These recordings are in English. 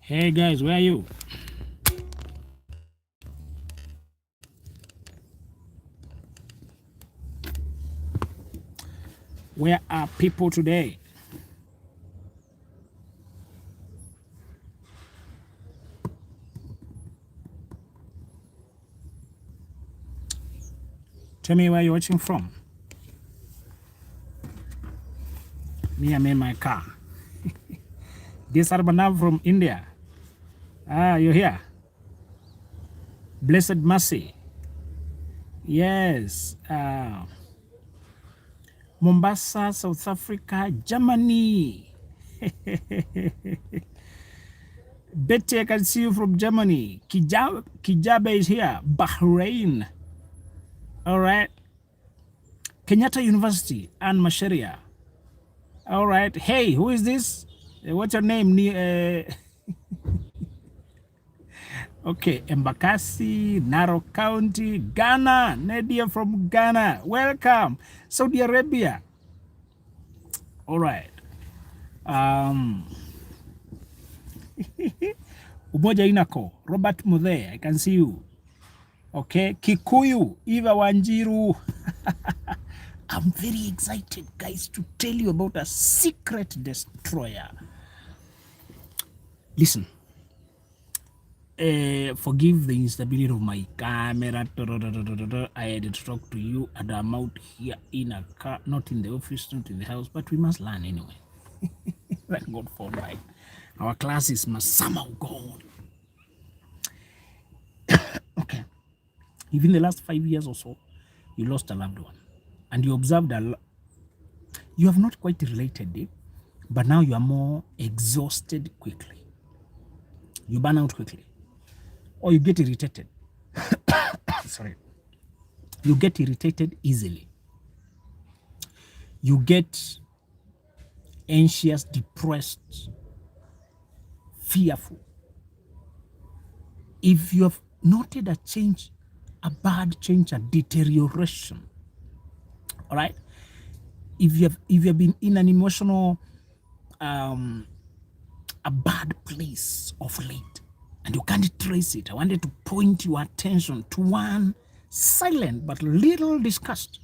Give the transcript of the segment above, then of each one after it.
Hey guys, where are you? Where are people today? Tell me where you're watching from. Me, I'm in my car. This Arbanav from India. Ah, you're here. Blessed Mercy. Yes. Mombasa, South Africa, Germany. Betty, I can see you from Germany. Kijabe is here. Bahrain. All right. Kenyatta University and Masheria. All right. Hey, who is this? What's your name? Okay, Embakasi, Narok County, Ghana. Nadia from Ghana. Welcome. Saudi Arabia. All right. Umoja Inako, Robert Muthe, I can see you. Okay, Kikuyu, Eva Wanjiru. I'm very excited, guys, to tell you about a secret destroyer. Listen. Forgive the instability of my camera. I had to talk to you, and I'm out here in a car, not in the office, not in the house, but we must learn anyway. Thank God for life. Our classes must somehow go on. Okay. Even the last 5 years or so, you lost a loved one, and you observed you have not quite related it, but now you are more exhausted quickly. You burn out quickly. Or you get irritated. Sorry. You get irritated easily. You get anxious, depressed, fearful. If you have noted a change, a bad change, a deterioration, all right? If you have been in an emotional, a bad place of late, and you can't trace it, I wanted to point your attention to one silent but little discussed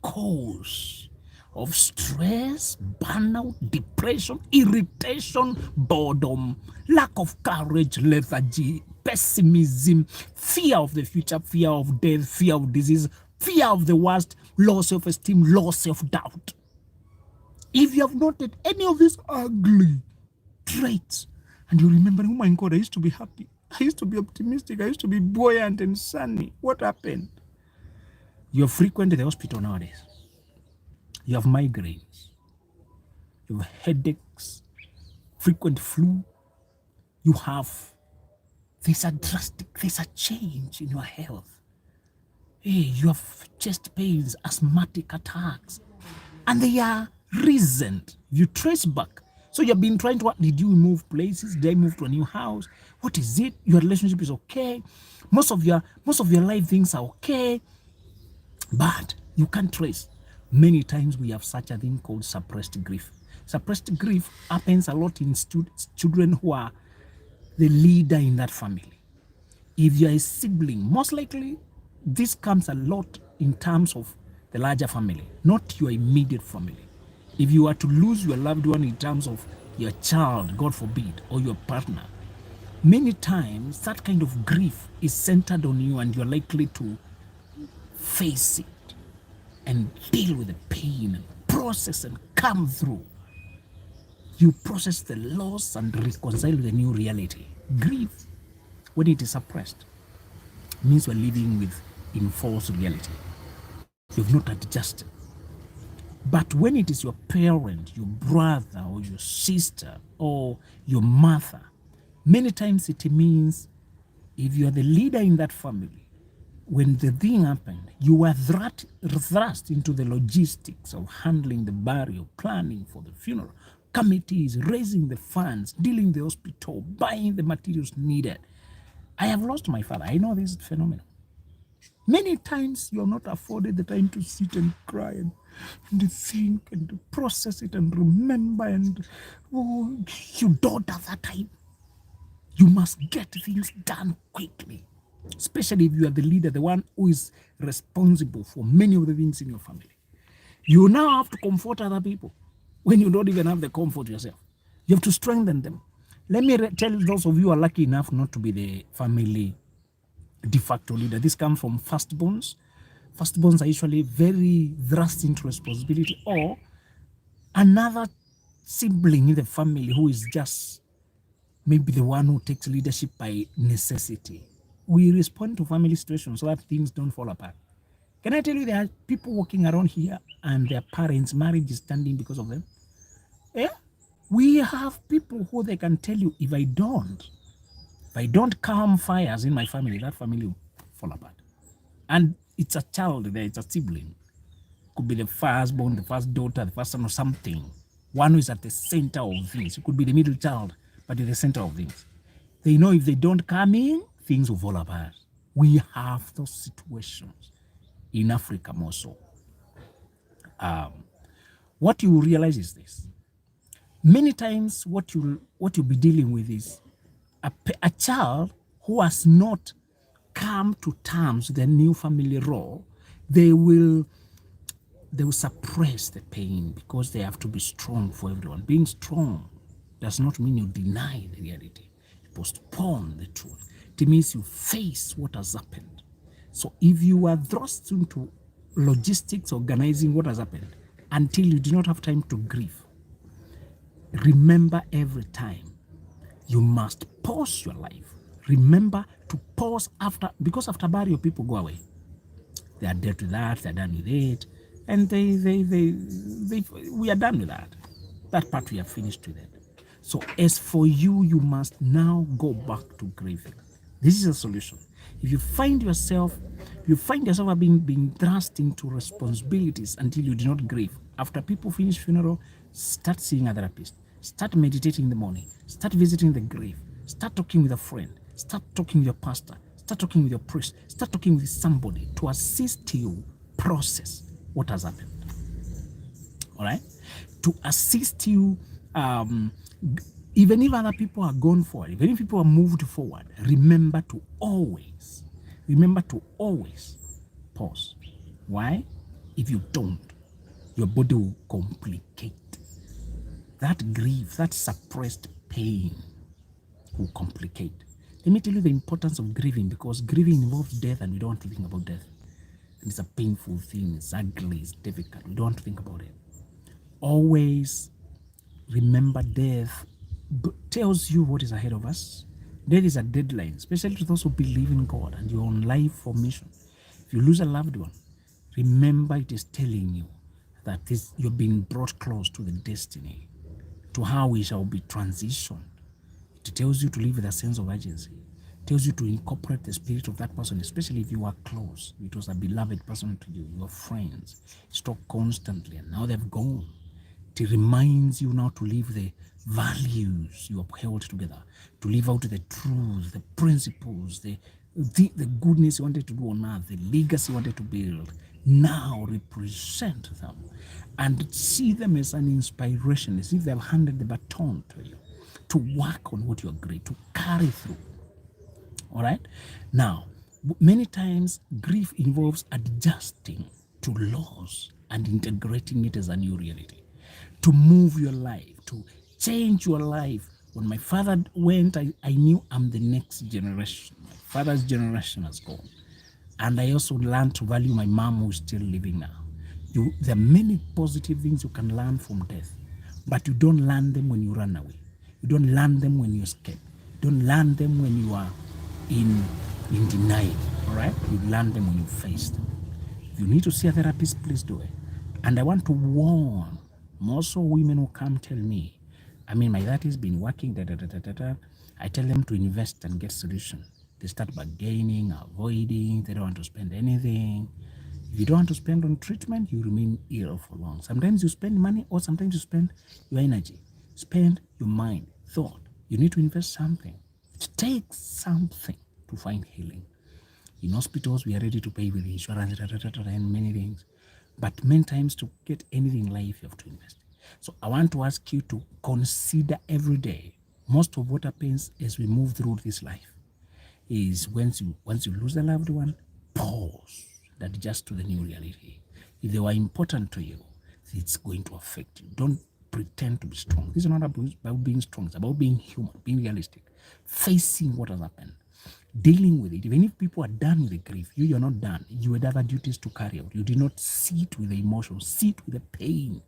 cause of stress, burnout, depression, irritation, boredom, lack of courage, lethargy, pessimism, fear of the future, fear of death, fear of disease, fear of the worst, low self-esteem, low self-doubt. If you have noted any of these ugly traits, and you remember, oh my God, I used to be happy. I used to be optimistic. I used to be buoyant and sunny. What happened? You're frequent at the hospital nowadays. You have migraines. You have headaches, frequent flu. There's a change in your health. Hey, you have chest pains, asthmatic attacks, and they are recent. You trace back. So you've been trying to, did you move places? Did I move to a new house? What is it? Your relationship is okay. Most of your life things are okay, but you can't trace. Many times we have such a thing called suppressed grief. Suppressed grief happens a lot in children who are the leader in that family. If you're a sibling, most likely this comes a lot in terms of the larger family, not your immediate family. If you are to lose your loved one in terms of your child, God forbid, or your partner, many times that kind of grief is centered on you, and you're likely to face it and deal with the pain and process and come through. You process the loss and reconcile with the new reality. Grief, when it is suppressed, means we're living in false reality. You've not adjusted. But when it is your parent, your brother, or your sister, or your mother, many times it means if you are the leader in that family, when the thing happened, you were thrust into the logistics of handling the burial, planning for the funeral, committees, raising the funds, dealing the hospital, buying the materials needed. I have lost my father. I know this phenomenon. Many times you are not afforded the time to sit and cry and think and process it and remember, and you don't have that time. You must get things done quickly, especially if you are the leader, the one who is responsible for many of the things in your family. You now have to comfort other people when you don't even have the comfort yourself. You have to strengthen them. Let me tell those of you who are lucky enough not to be the family de facto leader. This comes from firstborns. Firstborns are usually very thrust into responsibility, or another sibling in the family who is just maybe the one who takes leadership by necessity. We respond to family situations so that things don't fall apart. Can I tell you, there are people walking around here and their parents' marriage is standing because of them? Yeah? We have people who they can tell you, if I don't calm fires in my family, that family will fall apart. And it's a child there, it's a sibling. Could be the firstborn, the first daughter, the first son, or something. One who is at the center of things. It could be the middle child, but at the center of things. They know if they don't come in, things will fall apart. We have those situations in Africa more so. What you realize is this. Many times what you'll be dealing with is a child who has not come to terms with their new family role. They will suppress the pain because they have to be strong for everyone. Being strong does not mean you deny the reality. You postpone the truth. It means you face what has happened. So if you are thrust into logistics, organizing what has happened, until you do not have time to grieve, remember every time you must pause your life. Remember to pause because after burial, people go away. They are dead with that, they're done with it. And we are done with that. That part we have finished with it. So as for you, you must now go back to grieving. This is a solution. If you find yourself being thrust into responsibilities until you do not grieve, after people finish funeral, start seeing a therapist. Start meditating in the morning. Start visiting the grave. Start talking with a friend. Start talking with your pastor. Start talking with your priest. Start talking with somebody to assist you process what has happened. All right? To assist you, even if other people are gone forward, even if people are moved forward, remember to always pause. Why? If you don't, your body will complicate. That grief, that suppressed pain will complicate. Let me tell you the importance of grieving, because grieving involves death and we don't want to think about death. And it's a painful thing, it's ugly, it's difficult. We don't want to think about it. Always remember death tells you what is ahead of us. Death is a deadline, especially to those who believe in God and you're on life for mission. If you lose a loved one, remember it is telling you that you're being brought close to the destiny, to how we shall be transitioned. It tells you to live with a sense of urgency. It tells you to incorporate the spirit of that person, especially if you are close. It was a beloved person to you, your friends. You talk constantly and now they've gone. It reminds you now to live the values you upheld together, to live out the truths, the principles, the goodness you wanted to do on earth, the legacy you wanted to build. Now represent them and see them as an inspiration, as if they've handed the baton to you, to work on what you agree, to carry through. All right? Now, many times grief involves adjusting to loss and integrating it as a new reality, to move your life, to change your life. When my father went, I knew I'm the next generation. My father's generation has gone. And I also learned to value my mom, who's still living now. There are many positive things you can learn from death, but you don't learn them when you run away. You don't learn them when you escape. You don't learn them when you are in denial, all right? You learn them when you face them. If you need to see a therapist, please do it. And I want to warn more so women who come tell me, my dad has been working, I tell them to invest and get solution. They start bargaining, avoiding, they don't want to spend anything. If you don't want to spend on treatment, you remain ill for long. Sometimes you spend money, or sometimes you spend your energy. Spend your mind, thought. You need to invest something. It takes something to find healing. In hospitals, we are ready to pay with insurance and many things. But many times to get anything in life, you have to invest. So I want to ask you to consider every day, most of what happens as we move through this life is once you lose a loved one, pause and adjust to the new reality. If they were important to you, it's going to affect you. Don't pretend to be strong. This is not about being strong. It's about being human, being realistic, facing what has happened, dealing with it. Even if people are done with the grief, you're not done. You had other duties to carry out. You did not sit with the emotion, sit with the pain,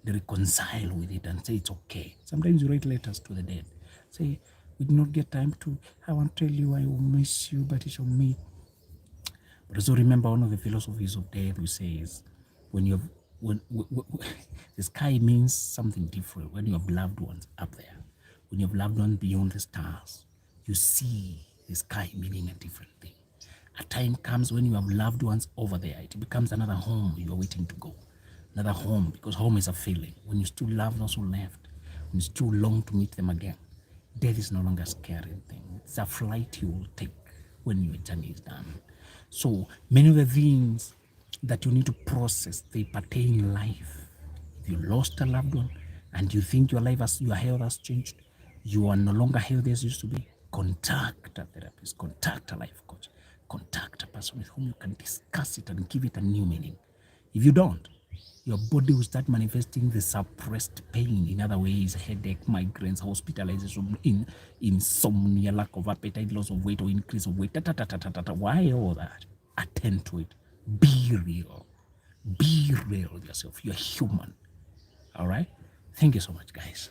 reconcile with it and say it's okay. Sometimes you write letters to the dead. Say, we did not get time to, I want to tell you I will miss you, but it shall meet. But also remember one of the philosophies of death who says, when you have, when the sky means something different when you have loved ones up there. When you have loved ones beyond the stars, you see the sky meaning a different thing. A time comes when you have loved ones over there. It becomes another home you are waiting to go. Another home, because home is a feeling. When you still love those who left, when you still long to meet them again, death is no longer a scary thing. It's a flight you will take when your journey is done. So many of the things that you need to process, they pertain in life. If you lost a loved one and you think your health has changed, you are no longer healthy as you used to be, contact a therapist, contact a life coach, contact a person with whom you can discuss it and give it a new meaning. If you don't, your body will start manifesting the suppressed pain in other ways: headache, migraines, hospitalization, insomnia, lack of appetite, loss of weight, or increase of weight. Why all that? Attend to it. Be real. Be real with yourself. You're human. All right? Thank you so much, guys.